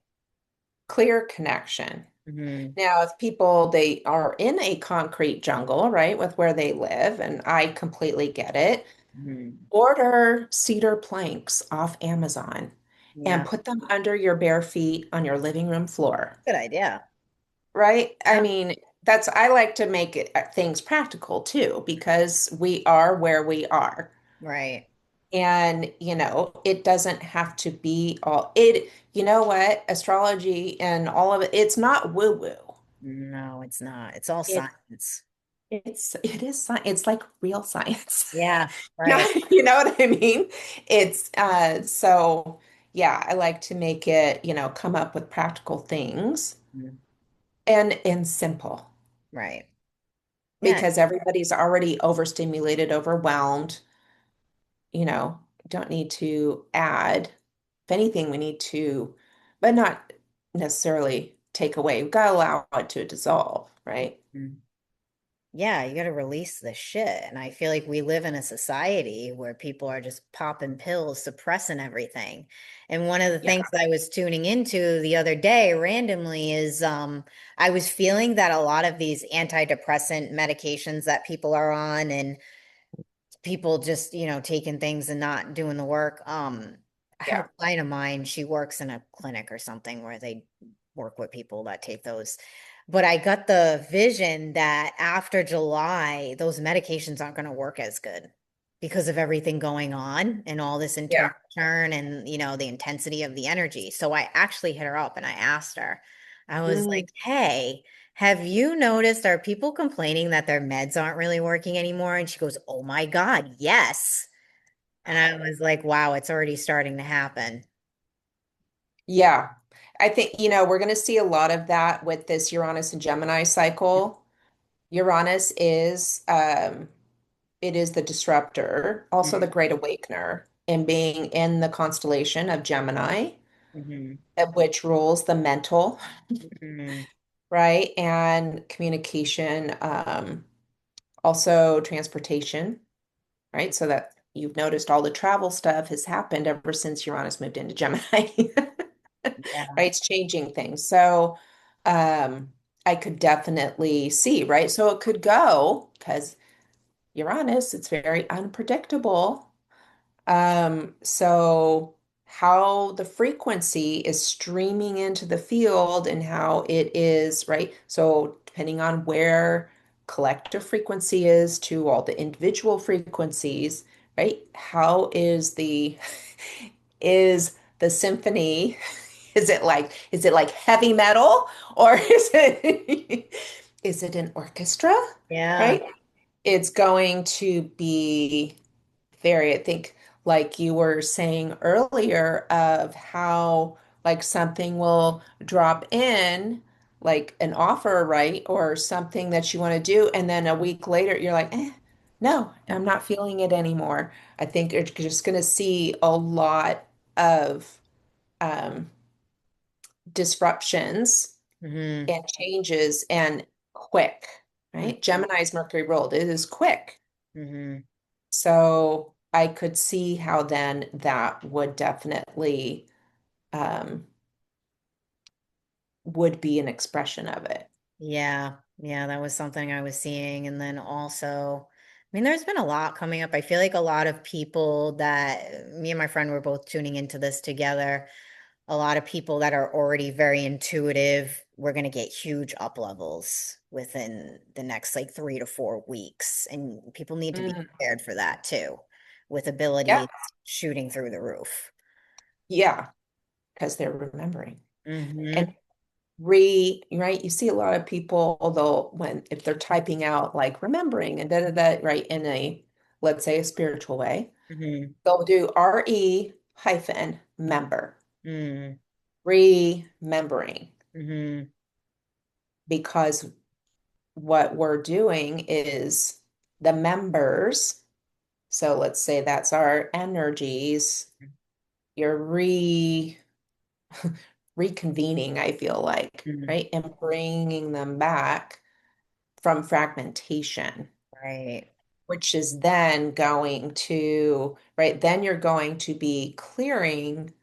S2: clear connection.
S1: Hmm.
S2: Now, if people they are in a concrete jungle, right, with where they live, and I completely get it,
S1: Hmm.
S2: order cedar planks off Amazon and
S1: Yeah.
S2: put them under your bare feet on your living room floor,
S1: Good idea.
S2: right? I
S1: Yeah.
S2: mean, that's I like to make things practical too because we are where we are.
S1: Right.
S2: And, it doesn't have to be all it, you know what? Astrology and all of it, it's not woo-woo.
S1: No, it's not. It's all
S2: It
S1: science.
S2: it is science. It's like real science.
S1: Yeah.
S2: No,
S1: Right.
S2: you know what I mean? It's so yeah, I like to make it, come up with practical things
S1: Mhm.
S2: and simple
S1: Right. Yeah.
S2: because everybody's already overstimulated, overwhelmed, you know, don't need to add. If anything, we need to, but not necessarily take away. We've got to allow it to dissolve, right?
S1: Mhm. Yeah, you got to release the shit. And I feel like we live in a society where people are just popping pills, suppressing everything. And one of the
S2: Yeah,
S1: things that I was tuning into the other day randomly is I was feeling that a lot of these antidepressant medications that people are on and people just, taking things and not doing the work. I have
S2: yeah,
S1: a client of mine, she works in a clinic or something where they work with people that take those. But I got the vision that after July, those medications aren't going to work as good because of everything going on and all this
S2: yeah.
S1: internal churn and, the intensity of the energy. So I actually hit her up and I asked her, I was
S2: Mm,
S1: like, hey, have you noticed, are people complaining that their meds aren't really working anymore? And she goes, oh my God, yes. And I was like, wow, it's already starting to happen.
S2: yeah. I think, we're going to see a lot of that with this Uranus and Gemini cycle. Uranus is it is the disruptor, also the great awakener, and being in the constellation of Gemini,
S1: Mm-hmm.
S2: which rules the mental,
S1: Hmm.
S2: right? And communication, also transportation, right? So that you've noticed all the travel stuff has happened ever since Uranus moved into Gemini,
S1: Yeah.
S2: right? It's changing things. So I could definitely see, right? So it could go because Uranus, it's very unpredictable. So how the frequency is streaming into the field and how it is, right? So depending on where collective frequency is to all the individual frequencies, right? How is the symphony, is it like heavy metal or is it an orchestra,
S1: Yeah.
S2: right? It's going to be very, I think, like you were saying earlier, of how like something will drop in, like an offer, right? Or something that you want to do. And then a week later, you're like, no, I'm not feeling it anymore. I think you're just going to see a lot of um, disruptions
S1: Hmm.
S2: and changes and quick, right? Gemini's Mercury ruled. It is quick.
S1: Hmm.
S2: So I could see how then that would definitely um, would be an expression of it.
S1: Yeah, yeah, that was something I was seeing. And then also, I mean, there's been a lot coming up. I feel like a lot of people that me and my friend were both tuning into this together. A lot of people that are already very intuitive, we're going to get huge up levels within the next like 3 to 4 weeks. And people need to be
S2: Mm,
S1: prepared for that too, with
S2: yeah,
S1: abilities shooting through the roof.
S2: yeah, because they're remembering. And
S1: Hmm.
S2: right, you see a lot of people, although when if they're typing out like remembering and da da da, right, in a let's say a spiritual way,
S1: Hmm.
S2: they'll do RE hyphen member,
S1: Hmm.
S2: remembering,
S1: Hmm.
S2: because what we're doing is the members. So let's say that's our energies. You're reconvening, I feel like,
S1: Hmm.
S2: right? And bringing them back from fragmentation,
S1: Right.
S2: which is then going to, right? Then you're going to be clearing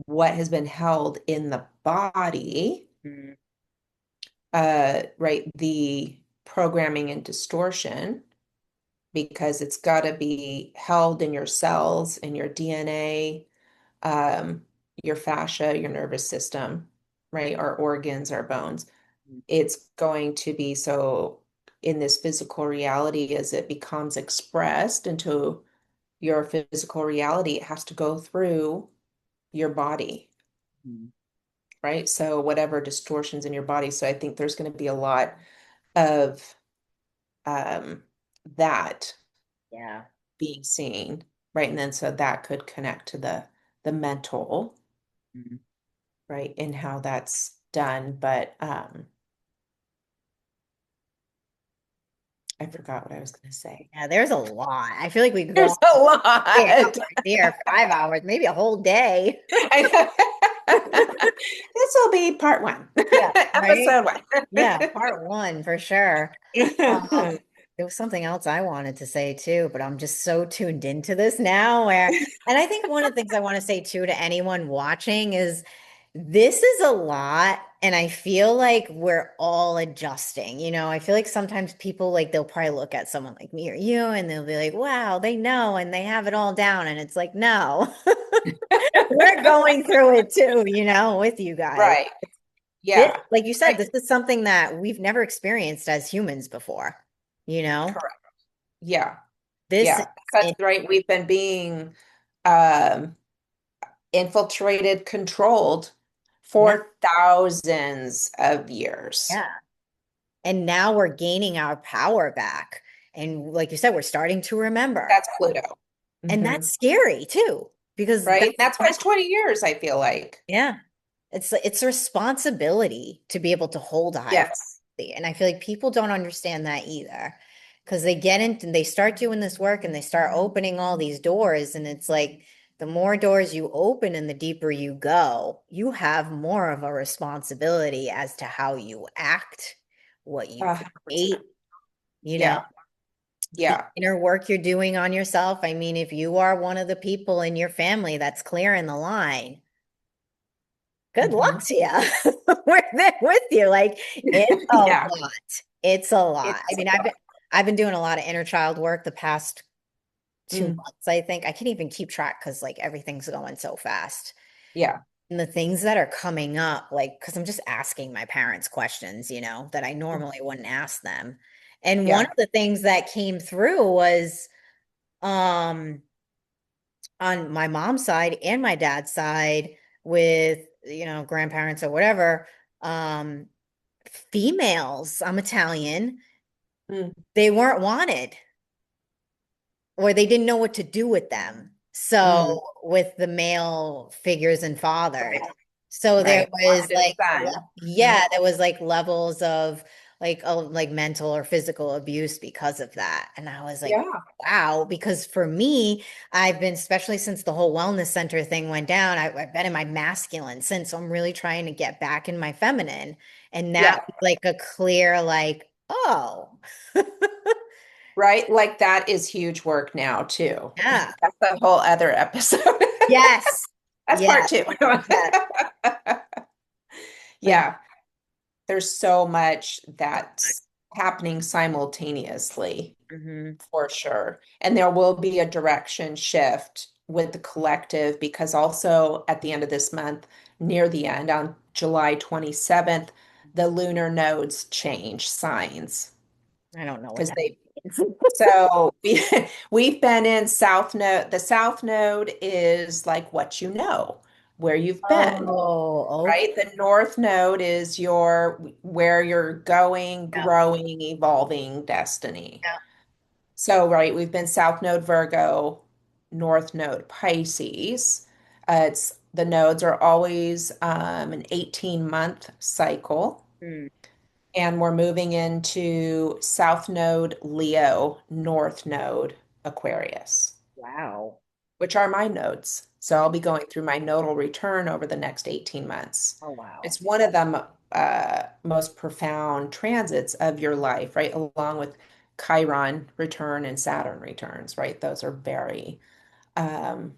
S2: what has been held in the body,
S1: Hmm.
S2: right? The programming and distortion, because it's got to be held in your cells, in your DNA, um, your fascia, your nervous system, right? Our organs, our bones. It's going to be so in this physical reality as it becomes expressed into your physical reality, it has to go through your body,
S1: Hmm.
S2: right? So whatever distortions in your body. So I think there's going to be a lot of um, that
S1: Yeah.
S2: being seen, right? And then so that could connect to the mental,
S1: Mhm.
S2: right? And how that's done. But I forgot what I was going to say.
S1: Yeah, there's a lot. I feel like we could go
S2: There's
S1: on
S2: a
S1: for
S2: lot.
S1: hours here, 5 hours, maybe a whole day.
S2: This will be part one,
S1: Yeah, right?
S2: episode one.
S1: Yeah, part one for sure. Um, there was something else I wanted to say too, but I'm just so tuned into this now and I think one of the things I want to say too to anyone watching is this is a lot, and I feel like we're all adjusting. I feel like sometimes people like they'll probably look at someone like me or you and they'll be like, wow, they know and they have it all down. And it's like, no, we're going through it too, with you guys.
S2: Right.
S1: This,
S2: Yeah.
S1: like you said,
S2: Right.
S1: this is something that we've never experienced as humans before, you know?
S2: Correct. Yeah.
S1: This,
S2: Yeah. Because,
S1: it,
S2: right, we've been being um, infiltrated, controlled
S1: yeah,
S2: for thousands of years.
S1: yeah. And now we're gaining our power back. And like you said, we're starting to remember.
S2: That's Pluto.
S1: And
S2: Hmm.
S1: that's scary too, because
S2: Right? That's why it's 20 years, I feel like.
S1: yeah, it's a responsibility to be able to hold a high
S2: Yes.
S1: frequency. And I feel like people don't understand that either. Because they get into and they start doing this work and they start opening all these doors. And it's like the more doors you open and the deeper you go, you have more of a responsibility as to how you act, what you
S2: 100%.
S1: create, you know,
S2: Yeah.
S1: the
S2: Yeah.
S1: inner work you're doing on yourself. I mean, if you are one of the people in your family that's clearing the line, good luck
S2: Hmm.
S1: to you. We're there with you. Like it's a
S2: Yeah.
S1: lot. It's a lot. I
S2: It's a
S1: mean,
S2: lot.
S1: I've been doing a lot of inner child work the past two
S2: Mm.
S1: months, I think. I can't even keep track because like everything's going so fast.
S2: Yeah.
S1: And the things that are coming up, like, because I'm just asking my parents questions, that I normally wouldn't ask them. And one
S2: Yeah.
S1: of the things that came through was um on my mom's side and my dad's side with, grandparents or whatever, um, females, I'm Italian,
S2: Mm.
S1: they weren't wanted or they didn't know what to do with them.
S2: Mm.
S1: So with the male figures and fathers.
S2: Right.
S1: So there
S2: right?
S1: was
S2: Positive
S1: like,
S2: sun. Mhm.
S1: yeah, there was like levels of like mental or physical abuse because of that. And I was like,
S2: Yeah,
S1: wow, because for me, I've been, especially since the whole wellness center thing went down, I've been in my masculine since. So I'm really trying to get back in my feminine. And that
S2: yeah,
S1: was like a clear, like, oh,
S2: right. Like that is huge work now too.
S1: yeah,
S2: That's a whole other episode.
S1: yes,
S2: That's part
S1: yes,
S2: two.
S1: yes. Like,
S2: Yeah, there's so much that's happening simultaneously
S1: mhm.
S2: for sure. And there will be a direction shift with the collective because also at the end of this month, near the end, on July 27th, the lunar nodes change signs
S1: I don't know what
S2: because
S1: that
S2: they
S1: means.
S2: so we've been in South Node. The South Node is like what you know, where you've been,
S1: Oh, okay.
S2: right? The North Node is your where you're going,
S1: Yeah,
S2: growing, evolving destiny.
S1: yeah.
S2: So, right, we've been South Node Virgo, North Node Pisces. It's the nodes are always an 18-month cycle.
S1: Hmm.
S2: And we're moving into South Node Leo, North Node Aquarius,
S1: Wow.
S2: which are my nodes. So I'll be going through my nodal return over the next 18 months.
S1: Oh, wow.
S2: It's one of the most profound transits of your life, right? Along with Chiron return and Saturn returns, right? Those are very um,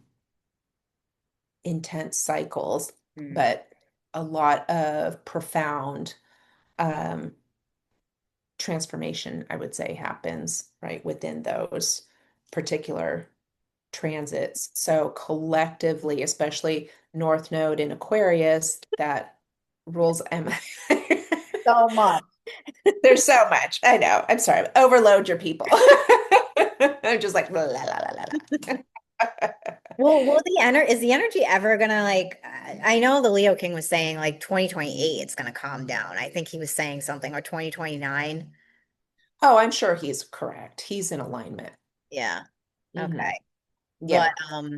S2: intense cycles,
S1: Hmm.
S2: but a lot of profound um, transformation, I would say, happens right within those particular transits. So collectively, especially North Node in Aquarius, that rules M.
S1: So much.
S2: There's so much. I know. I'm sorry. Overload your people. I'm just like la la la la la.
S1: Well, is the energy ever gonna like I know the Leo King was saying like 2028 it's gonna calm down. I think he was saying something or 2029.
S2: Oh, I'm sure he's correct. He's in alignment.
S1: Yeah.
S2: Hmm.
S1: Okay. But
S2: Yeah.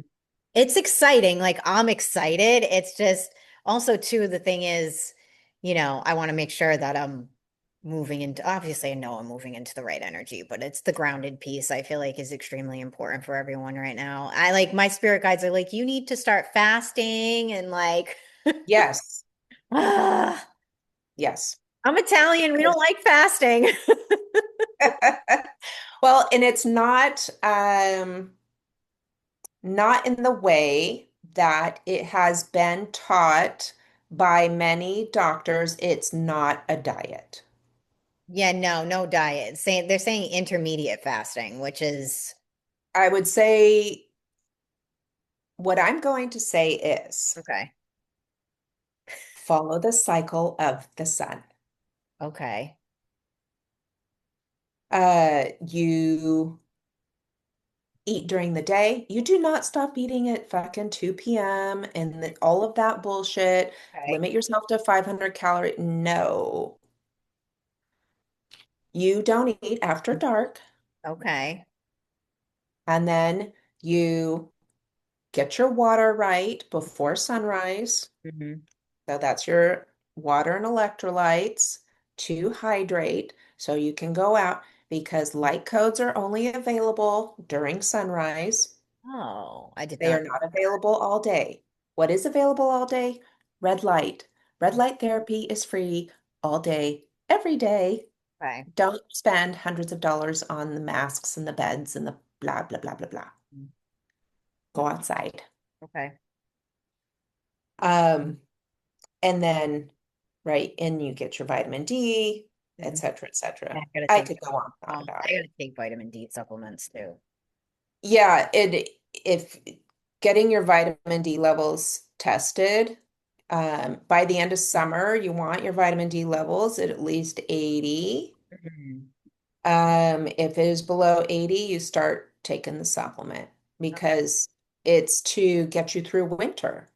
S1: it's exciting. Like I'm excited. It's just also too the thing is, I want to make sure that I'm moving into obviously I know I'm moving into the right energy, but it's the grounded piece I feel like is extremely important for everyone right now. I like my spirit guides are like, you need to start fasting and like
S2: Yes.
S1: ah,
S2: Yes.
S1: I'm Italian. We don't like fasting.
S2: Well, and it's not in the way that it has been taught by many doctors. It's not a diet.
S1: Yeah, no, no diet. They're saying intermediate fasting, which is
S2: I would say what I'm going to say is
S1: okay.
S2: follow the cycle of the sun.
S1: Okay.
S2: You eat during the day. You do not stop eating at fucking 2 p.m. and all of that bullshit.
S1: Okay.
S2: Limit yourself to 500 calorie. No, you don't eat after dark.
S1: Okay.
S2: And then you get your water right before sunrise.
S1: Hmm.
S2: So that's your water and electrolytes to hydrate so you can go out because light codes are only available during sunrise.
S1: Oh, I did
S2: They
S1: not
S2: are
S1: know
S2: not available all day. What is available all day? Red light. Red
S1: that.
S2: light therapy is free all day, every day.
S1: Okay.
S2: Don't spend hundreds of dollars on the masks and the beds and the blah, blah, blah, blah, blah. Go outside.
S1: Okay.
S2: Um, and then, right, and you get your vitamin D, et
S1: Mhm.
S2: cetera, et
S1: I
S2: cetera.
S1: gotta
S2: I
S1: take
S2: could go on and on
S1: I
S2: about it.
S1: gotta take vitamin D supplements too.
S2: Yeah, if getting your vitamin D levels tested, by the end of summer, you want your vitamin D levels at least 80.
S1: Mhm.
S2: If it is below 80, you start taking the supplement because it's to get you through winter.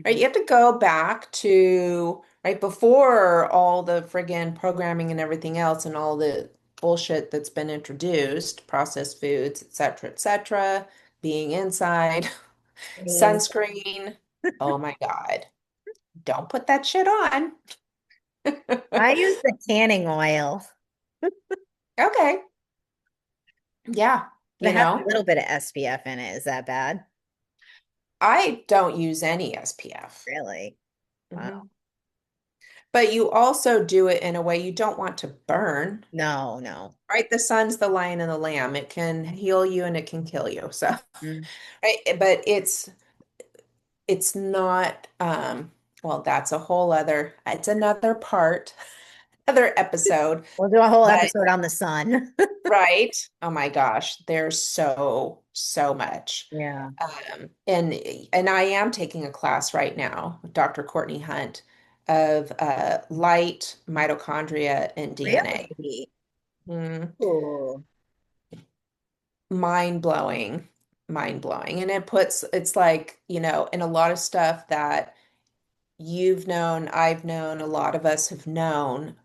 S2: Right?
S1: Mhm.
S2: You have to go back to right before all the friggin' programming and everything else and all the bullshit that's been introduced, processed foods, et cetera, being inside,
S1: I mean,
S2: sunscreen. Oh my God. don't put that shit on.
S1: I use the tanning oil.
S2: Okay. Yeah,
S1: But
S2: you
S1: it has a
S2: know,
S1: little bit of SPF in it. Is that bad?
S2: I don't use any SPF.
S1: Really? Wow.
S2: Mhm. But you also do it in a way you don't want to burn,
S1: No, no.
S2: right? The sun's the lion and the lamb. It can heal you and it can kill you. So,
S1: Mm.
S2: right? But it's not well, that's a whole other, it's another part, other episode.
S1: We'll do a whole
S2: But
S1: episode on the sun.
S2: right. Oh my gosh, there's so much.
S1: Yeah.
S2: And I am taking a class right now with Dr. Courtney Hunt of light, mitochondria, and DNA.
S1: Really?
S2: Mm,
S1: Ooh.
S2: mind blowing, mind blowing. And it's like, in a lot of stuff that you've known, I've known, a lot of us have known,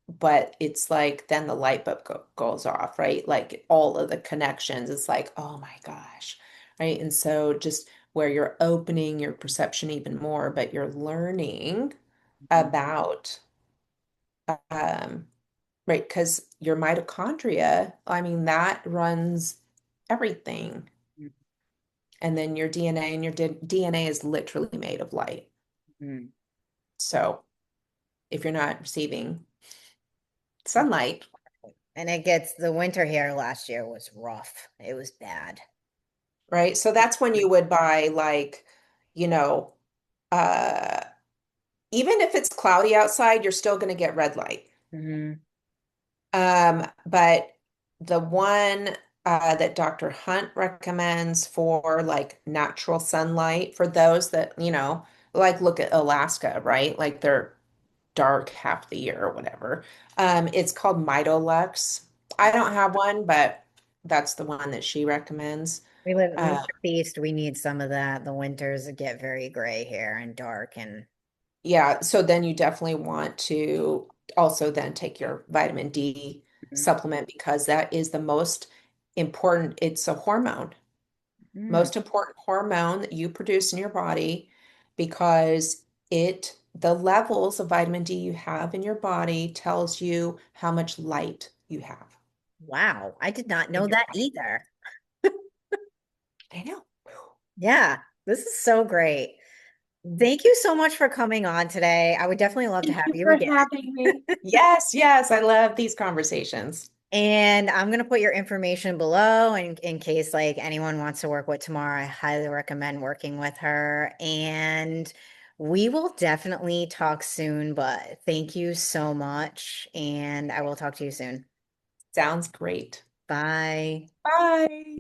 S2: but it's like then the light bulb goes off, right? Like all of the connections, it's like, oh my gosh, right? And so just where you're opening your perception even more, but you're learning about, um, right? Because your mitochondria, I mean, that runs everything. And then your DNA, and your DNA is literally made of light.
S1: Mhm.
S2: So if you're not receiving sunlight,
S1: And it gets the winter here last year was rough. It was bad.
S2: right? So that's when you would buy like, you know, uh, even if it's cloudy outside, you're still going to get red light.
S1: Hmm.
S2: But the one that Dr. Hunt recommends for like natural sunlight for those that, like look at Alaska, right? Like they're dark half the year or whatever. It's called Mitolux. I don't have one, but that's the one that she recommends.
S1: We live in the
S2: Uh,
S1: Northeast. We need some of that. The winters get very gray here and dark and
S2: Yeah, so then you definitely want to also then take your vitamin D supplement because that is the most important. It's a hormone,
S1: Mhm.
S2: most important hormone that you produce in your body because the levels of vitamin D you have in your body tells you how much light you have
S1: Wow, I did not
S2: in
S1: know
S2: your
S1: that
S2: body.
S1: either.
S2: I know.
S1: Yeah, this is so great. Thank you so much for coming on today. I would definitely love to
S2: Thank
S1: have
S2: you
S1: you
S2: for
S1: again.
S2: having me. Yes, yes, I love these conversations.
S1: And I'm gonna put your information below in case like anyone wants to work with Tamara. I highly recommend working with her. And we will definitely talk soon, but thank you so much. And I will talk to you soon.
S2: Sounds great.
S1: Bye.
S2: Bye.